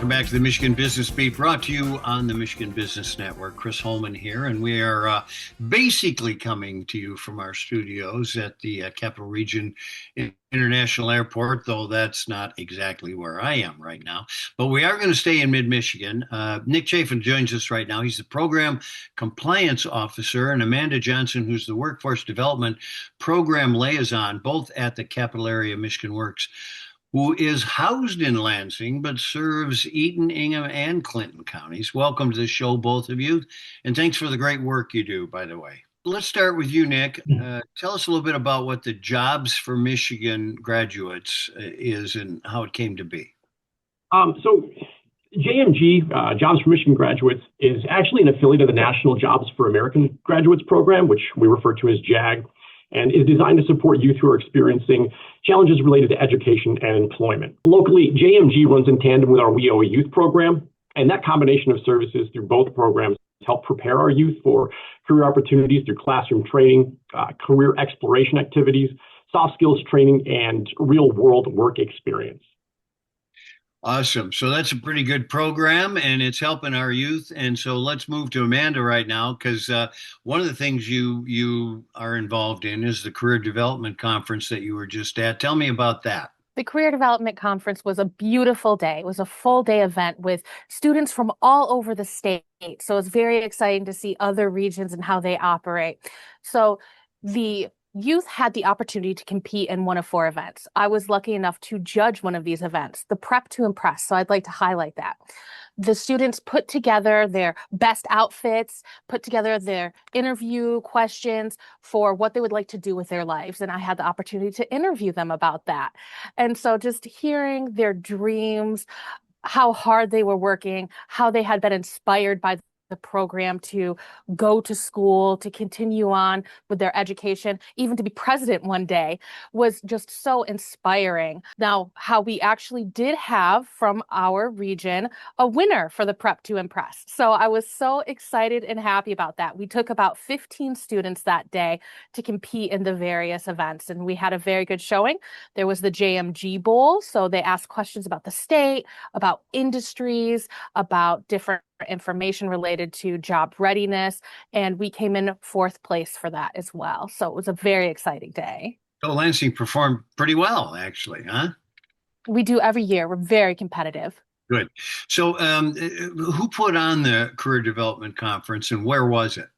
Welcome back to the Michigan Business Beat, brought to you on the Michigan Business Network. Chris Holman here, and we are basically coming to you from our studios at the Capital Region International Airport, though that's not exactly where I am right now. But we are going to stay in mid-Michigan. Nick Chaffin joins us right now. He's the Program Compliance Officer, and Amanda Johnson, who's the Workforce Development Program Liaison, both at the Capital Area Michigan Works, who is housed in Lansing but serves Eaton, Ingham, and Clinton counties. Welcome to the show, both of you, and thanks for the great work you do, by the way. Let's start with you, Nick. Tell us a little bit about what the Jobs for Michigan Graduates is and how it came to be. So JMG, Jobs for Michigan Graduates, is actually an affiliate of the National Jobs for American Graduates program, which we refer to as JAG, and is designed to support youth who are experiencing challenges related to education and employment. Locally, JMG runs in tandem with our We Owe a Youth program, and that combination of services through both programs help prepare our youth for career opportunities through classroom training, career exploration activities, soft skills training, and real-world work experience. Awesome. So that's a pretty good program, and it's helping our youth. And so let's move to Amanda right now, because one of the things you are involved in is the Career Development Conference that you were just at. Tell me about that. The Career Development Conference was a beautiful day. It was a full day event with students from all over the state. So it's very exciting to see other regions and how they operate. So the youth had the opportunity to compete in one of 4 events. I was lucky enough to judge one of these events, the Prep to Impress. So I'd like to highlight that. The students put together their best outfits, put together their interview questions for what they would like to do with their lives. And I had the opportunity to interview them about that. And so just hearing their dreams, how hard they were working, how they had been inspired by the program to go to school, to continue on with their education, even to be president one day, was just so inspiring. Now, how we actually did have from our region a winner for the Prep to Impress. So I was so excited and happy about that. We took about 15 students that day to compete in the various events, and we had a very good showing. There was the JMG Bowl, so they asked questions about the state, about industries, about different information related to job readiness, and we came in 4th place for that as well. So it was a very exciting day. So Lansing performed pretty well, actually, huh? We do every year. We're very competitive. Good. So who put on the Career Development Conference, and where was it?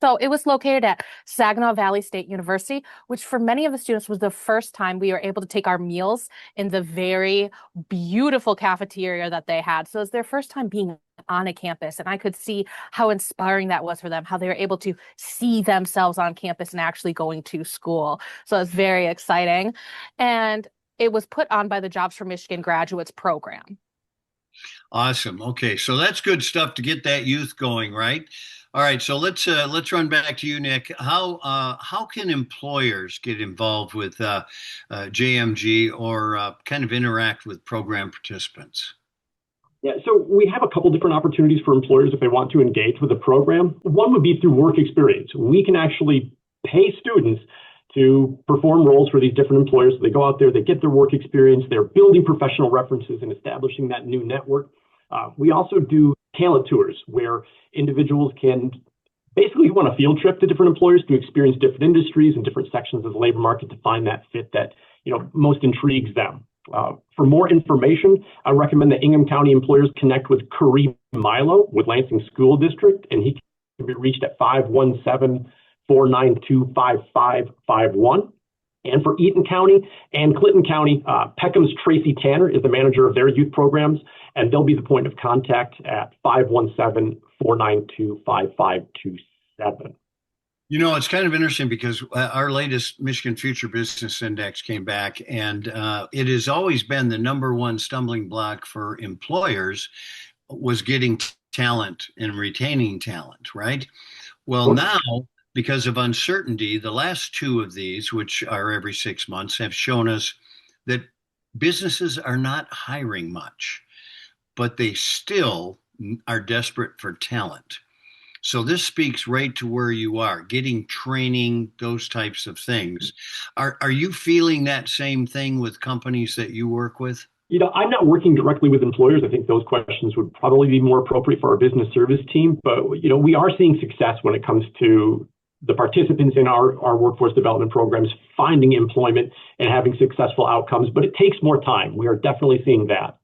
So it was located at Saginaw Valley State University, which for many of the students was the first time we were able to take our meals in the very beautiful cafeteria that they had. So it was their first time being on a campus, and I could see how inspiring that was for them, how they were able to see themselves on campus and actually going to school. So it's very exciting. And it was put on by the Jobs for Michigan Graduates program. Awesome. Okay, so that's good stuff to get that youth going, right? All right, so let's run back to you, Nick. How can employers get involved with JMG or kind of interact with program participants? Yeah, so we have a couple different opportunities for employers if they want to engage with the program. One would be through work experience. We can actually pay students to perform roles for these different employers. So they go out there, they get their work experience, they're building professional references and establishing that new network. We also do talent tours where individuals can basically want a field trip to different employers to experience different industries and different sections of the labor market to find that fit that most intrigues them. For more information, I recommend that Ingham County employers connect with Kareem Milo with Lansing School District, and he can be reached at 517-492-5551. And for Eaton County and Clinton County, Peckham's Tracy Tanner is the manager of their youth programs, and they'll be the point of contact at 517-492-5527. You know, it's kind of interesting because our latest Michigan Future Business Index came back, and it has always been the #1 stumbling block for employers was getting talent and retaining talent, right? Well, now, because of uncertainty, the last 2 of these, which are every 6 months, have shown us that businesses are not hiring much, but they still are desperate for talent. So this speaks right to where you are, getting training, those types of things. Are you feeling that same thing with companies that you work with? I'm not working directly with employers. I think those questions would probably be more appropriate for our business service team. But, we are seeing success when it comes to the participants in our workforce development programs finding employment and having successful outcomes. But it takes more time. We are definitely seeing that.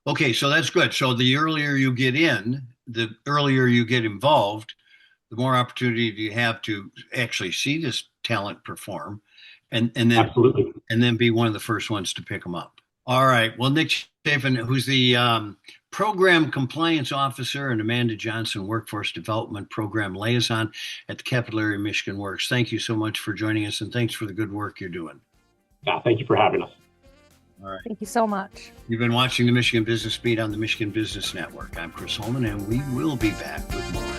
Okay, so that's good. So the earlier you get in, the earlier you get involved, the more opportunity you have to actually see this talent perform and then Absolutely. And then be one of the first ones to pick them up. All right. Well, Nick Chaffin, who's the Program Compliance Officer, and Amanda Johnson, Workforce Development Program Liaison at the Capital Area Michigan Works. Thank you so much for joining us, and thanks for the good work you're doing. Yeah, thank you for having us. All right. Thank you so much. You've been watching the Michigan Business Beat on the Michigan Business Network. I'm Chris Holman, and we will be back with more.